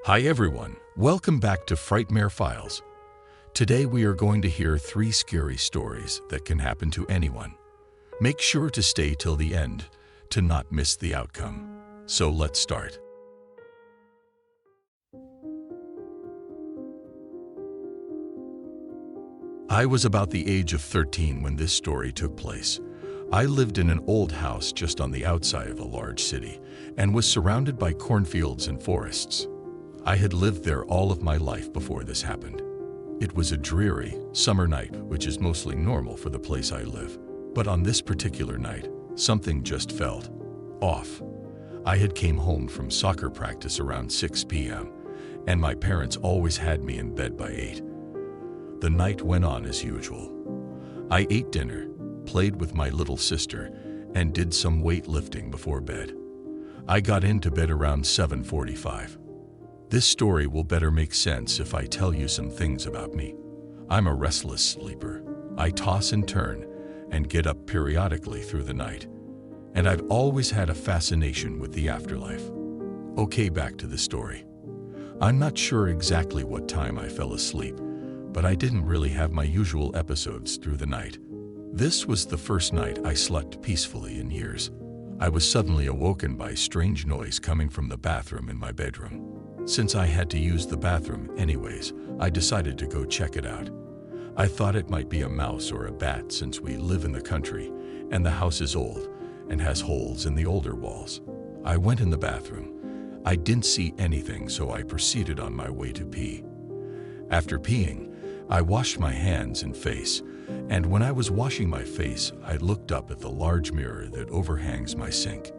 Hi everyone, welcome back to Frightmare Files. Today we are going to hear 3 scary stories that can happen to anyone. Make sure to stay till the end to not miss the outcome. So let's start. I was about the age of 13 when this story took place. I lived in an old house just on the outside of a large city and was surrounded by cornfields and forests. I had lived there all of my life before this happened. It was a dreary summer night, which is mostly normal for the place I live. But on this particular night, something just felt off. I had came home from soccer practice around 6 p.m., and my parents always had me in bed by 8. The night went on as usual. I ate dinner, played with my little sister, and did some weightlifting before bed. I got into bed around 7:45. This story will better make sense if I tell you some things about me. I'm a restless sleeper. I toss and turn and get up periodically through the night. And I've always had a fascination with the afterlife. Okay, back to the story. I'm not sure exactly what time I fell asleep, but I didn't really have my usual episodes through the night. This was the first night I slept peacefully in years. I was suddenly awoken by strange noise coming from the bathroom in my bedroom. Since I had to use the bathroom anyways, I decided to go check it out. I thought it might be a mouse or a bat since we live in the country and the house is old and has holes in the older walls. I went in the bathroom. I didn't see anything, so I proceeded on my way to pee. After peeing, I washed my hands and face, and when I was washing my face, I looked up at the large mirror that overhangs my sink.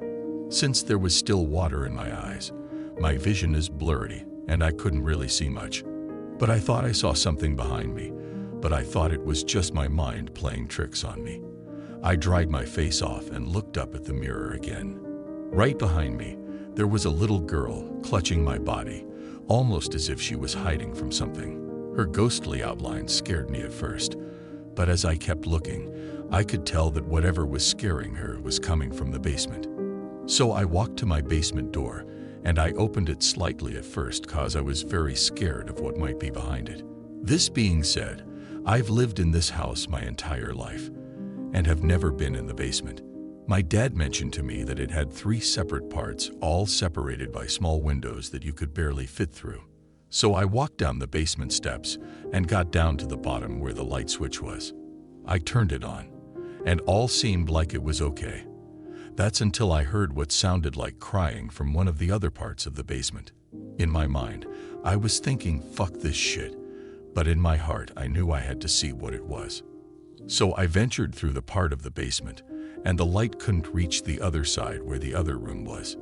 Since there was still water in my eyes, my vision is blurry and I couldn't really see much. But I thought I saw something behind me, but I thought it was just my mind playing tricks on me. I dried my face off and looked up at the mirror again. Right behind me, there was a little girl clutching my body, almost as if she was hiding from something. Her ghostly outline scared me at first, but as I kept looking, I could tell that whatever was scaring her was coming from the basement. So I walked to my basement door, and I opened it slightly at first cause I was very scared of what might be behind it. This being said, I've lived in this house my entire life and have never been in the basement. My dad mentioned to me that it had 3 separate parts, all separated by small windows that you could barely fit through. So I walked down the basement steps and got down to the bottom where the light switch was. I turned it on, and all seemed like it was okay. That's until I heard what sounded like crying from one of the other parts of the basement. In my mind, I was thinking, fuck this shit, but in my heart I knew I had to see what it was. So I ventured through the part of the basement, and the light couldn't reach the other side where the other room was.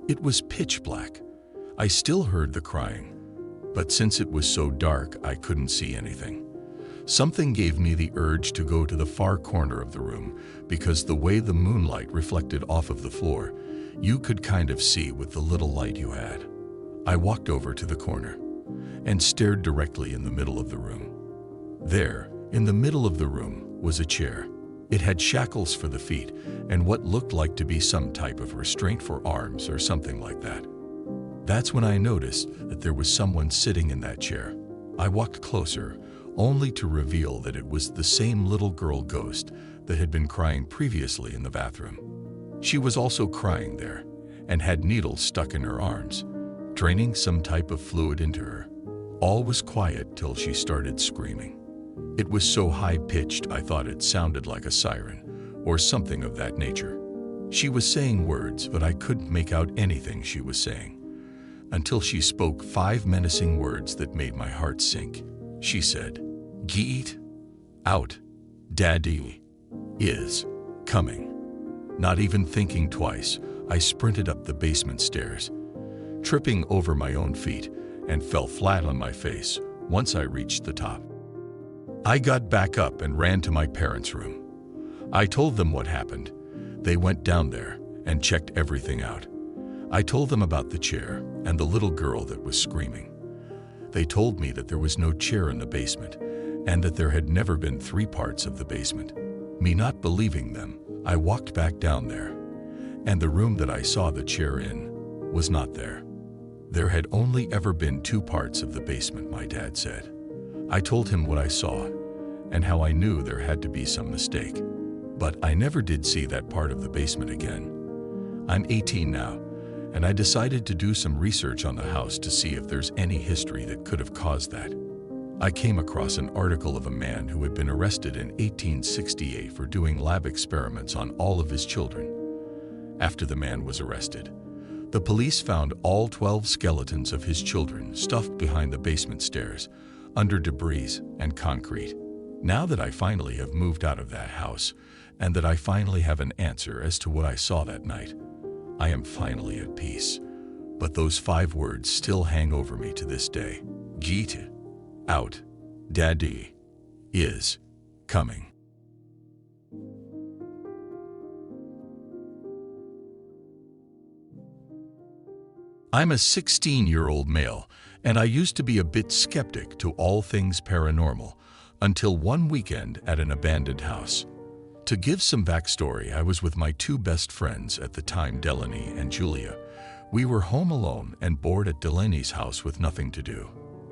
It was pitch black. I still heard the crying, but since it was so dark, I couldn't see anything. Something gave me the urge to go to the far corner of the room because the way the moonlight reflected off of the floor, you could kind of see with the little light you had. I walked over to the corner and stared directly in the middle of the room. There, in the middle of the room, was a chair. It had shackles for the feet and what looked like to be some type of restraint for arms or something like that. That's when I noticed that there was someone sitting in that chair. I walked closer, only to reveal that it was the same little girl ghost that had been crying previously in the bathroom. She was also crying there and had needles stuck in her arms, draining some type of fluid into her. All was quiet till she started screaming. It was so high-pitched I thought it sounded like a siren or something of that nature. She was saying words, but I couldn't make out anything she was saying, until she spoke 5 menacing words that made my heart sink. She said, "Get out. Daddy is coming." Not even thinking twice, I sprinted up the basement stairs, tripping over my own feet, and fell flat on my face once I reached the top. I got back up and ran to my parents' room. I told them what happened. They went down there and checked everything out. I told them about the chair and the little girl that was screaming. They told me that there was no chair in the basement and that there had never been 3 parts of the basement. Me not believing them, I walked back down there, and the room that I saw the chair in was not there. There had only ever been two parts of the basement, my dad said. I told him what I saw and how I knew there had to be some mistake. But I never did see that part of the basement again. I'm 18 now, and I decided to do some research on the house to see if there's any history that could have caused that. I came across an article of a man who had been arrested in 1868 for doing lab experiments on all of his children. After the man was arrested, the police found all 12 skeletons of his children stuffed behind the basement stairs, under debris and concrete. Now that I finally have moved out of that house, and that I finally have an answer as to what I saw that night, I am finally at peace. But those 5 words still hang over me to this day. Get out. Daddy is coming. I'm a 16-year-old male, and I used to be a bit skeptic to all things paranormal until one weekend at an abandoned house. To give some backstory, I was with my 2 best friends at the time, Delaney and Julia. We were home alone and bored at Delaney's house with nothing to do.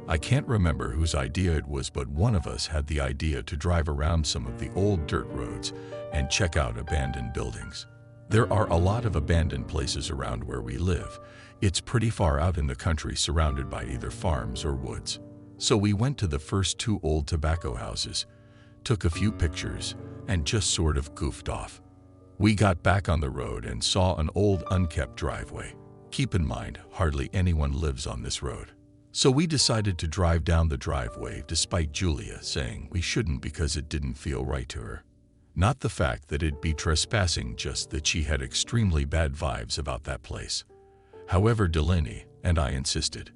I can't remember whose idea it was, but one of us had the idea to drive around some of the old dirt roads and check out abandoned buildings. There are a lot of abandoned places around where we live. It's pretty far out in the country, surrounded by either farms or woods. So we went to the first 2 old tobacco houses, took a few pictures, and just sort of goofed off. We got back on the road and saw an old unkept driveway. Keep in mind, hardly anyone lives on this road. So we decided to drive down the driveway despite Julia saying we shouldn't because it didn't feel right to her. Not the fact that it'd be trespassing, just that she had extremely bad vibes about that place. However, Delaney and I insisted.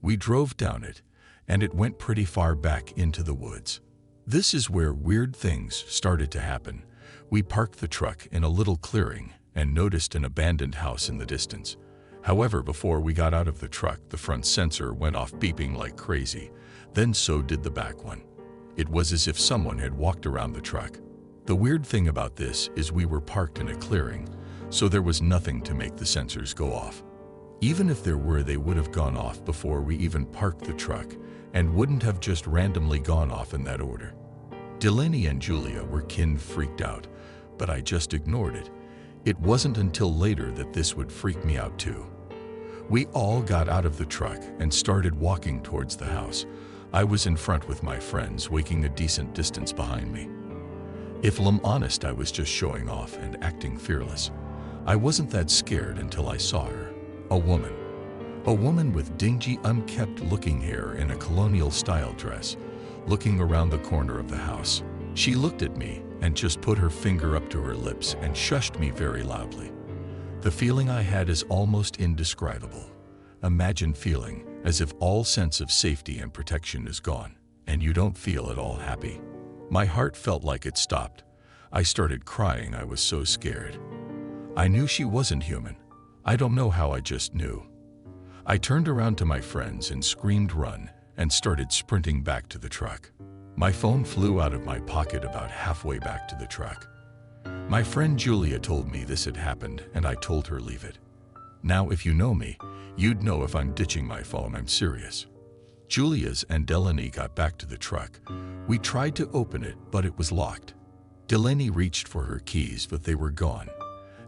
We drove down it, and it went pretty far back into the woods. This is where weird things started to happen. We parked the truck in a little clearing and noticed an abandoned house in the distance. However, before we got out of the truck, the front sensor went off beeping like crazy. Then so did the back one. It was as if someone had walked around the truck. The weird thing about this is we were parked in a clearing, so there was nothing to make the sensors go off. Even if there were, they would have gone off before we even parked the truck and wouldn't have just randomly gone off in that order. Delaney and Julia were freaked out, but I just ignored it. It wasn't until later that this would freak me out too. We all got out of the truck and started walking towards the house. I was in front with my friends, waking a decent distance behind me. If I'm honest, I was just showing off and acting fearless. I wasn't that scared until I saw her. A woman with dingy, unkempt-looking hair in a colonial-style dress, looking around the corner of the house. She looked at me and just put her finger up to her lips and shushed me very loudly. The feeling I had is almost indescribable. Imagine feeling as if all sense of safety and protection is gone, and you don't feel at all happy. My heart felt like it stopped. I started crying. I was so scared. I knew she wasn't human. I don't know how, I just knew. I turned around to my friends and screamed, "Run," and started sprinting back to the truck. My phone flew out of my pocket about halfway back to the truck. My friend Julia told me this had happened, and I told her leave it. Now, if you know me, you'd know if I'm ditching my phone, I'm serious. Julia's and Delaney got back to the truck. We tried to open it, but it was locked. Delaney reached for her keys, but they were gone,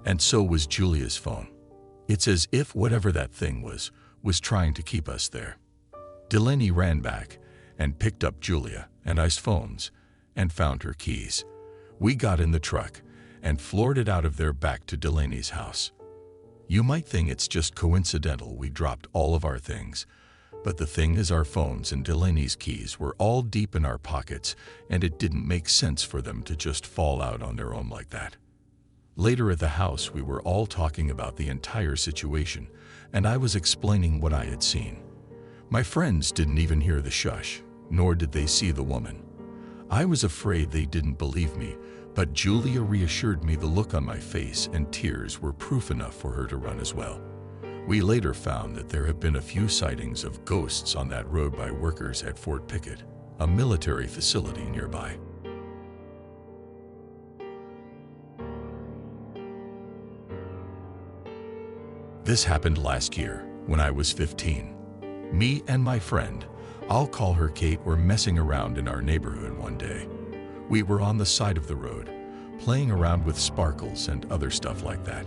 and so was Julia's phone. It's as if whatever that thing was trying to keep us there. Delaney ran back and picked up Julia and I's phones and found her keys. We got in the truck and floored it out of there back to Delaney's house. You might think it's just coincidental we dropped all of our things, but the thing is, our phones and Delaney's keys were all deep in our pockets, and it didn't make sense for them to just fall out on their own like that. Later at the house, we were all talking about the entire situation, and I was explaining what I had seen. My friends didn't even hear the shush, nor did they see the woman. I was afraid they didn't believe me, but Julia reassured me. The look on my face and tears were proof enough for her to run as well. We later found that there have been a few sightings of ghosts on that road by workers at Fort Pickett, a military facility nearby. This happened last year, when I was 15. Me and my friend, I'll call her Kate, were messing around in our neighborhood one day. We were on the side of the road, playing around with sparkles and other stuff like that.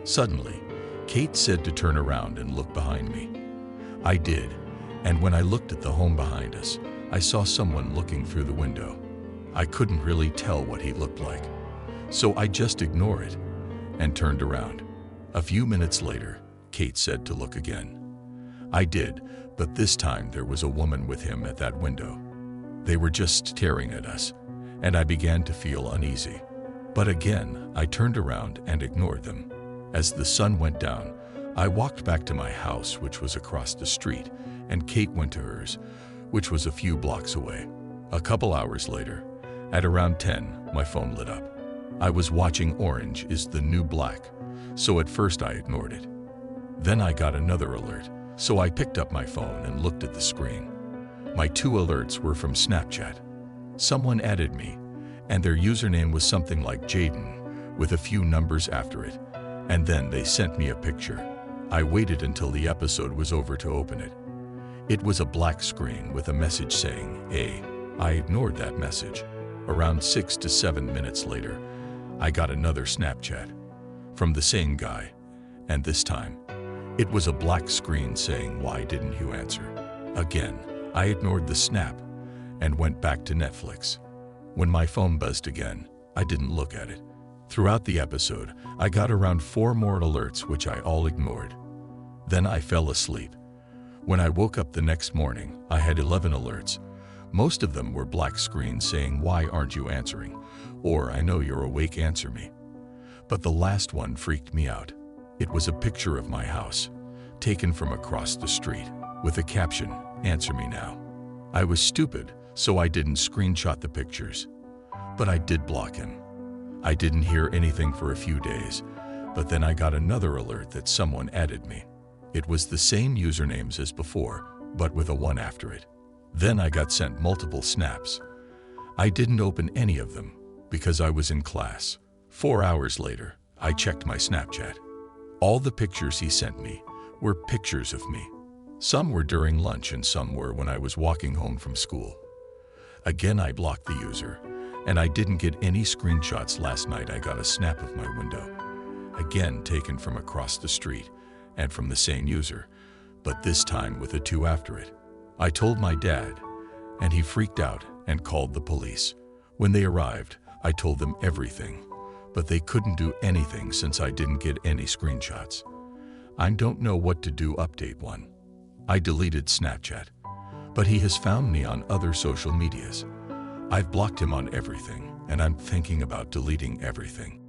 Suddenly, Kate said to turn around and look behind me. I did, and when I looked at the home behind us, I saw someone looking through the window. I couldn't really tell what he looked like, so I just ignored it and turned around. A few minutes later, Kate said to look again. I did, but this time there was a woman with him at that window. They were just staring at us, and I began to feel uneasy. But again, I turned around and ignored them. As the sun went down, I walked back to my house, which was across the street, and Kate went to hers, which was a few blocks away. A couple hours later, at around 10, my phone lit up. I was watching Orange is the New Black, so at first I ignored it. Then I got another alert, so I picked up my phone and looked at the screen. My 2 alerts were from Snapchat. Someone added me, and their username was something like Jaden, with a few numbers after it, and then they sent me a picture. I waited until the episode was over to open it. It was a black screen with a message saying, "Hey." I ignored that message. Around 6 to 7 minutes later, I got another Snapchat from the same guy, and this time, it was a black screen saying, "Why didn't you answer?" Again, I ignored the snap and went back to Netflix. When my phone buzzed again, I didn't look at it. Throughout the episode, I got around 4 more alerts, which I all ignored. Then I fell asleep. When I woke up the next morning, I had 11 alerts. Most of them were black screens saying, "Why aren't you answering?" or "I know you're awake, answer me." But the last one freaked me out. It was a picture of my house, taken from across the street, with a caption, "Answer me now." I was stupid, so I didn't screenshot the pictures. But I did block him. I didn't hear anything for a few days, but then I got another alert that someone added me. It was the same usernames as before, but with a 1 after it. Then I got sent multiple snaps. I didn't open any of them because I was in class. 4 hours later, I checked my Snapchat. All the pictures he sent me were pictures of me. Some were during lunch and some were when I was walking home from school. Again, I blocked the user, and I didn't get any screenshots. Last night I got a snap of my window, again taken from across the street and from the same user, but this time with a 2 after it. I told my dad, and he freaked out and called the police. When they arrived, I told them everything, but they couldn't do anything since I didn't get any screenshots. I don't know what to do. Update 1. I deleted Snapchat, but he has found me on other social medias. I've blocked him on everything, and I'm thinking about deleting everything.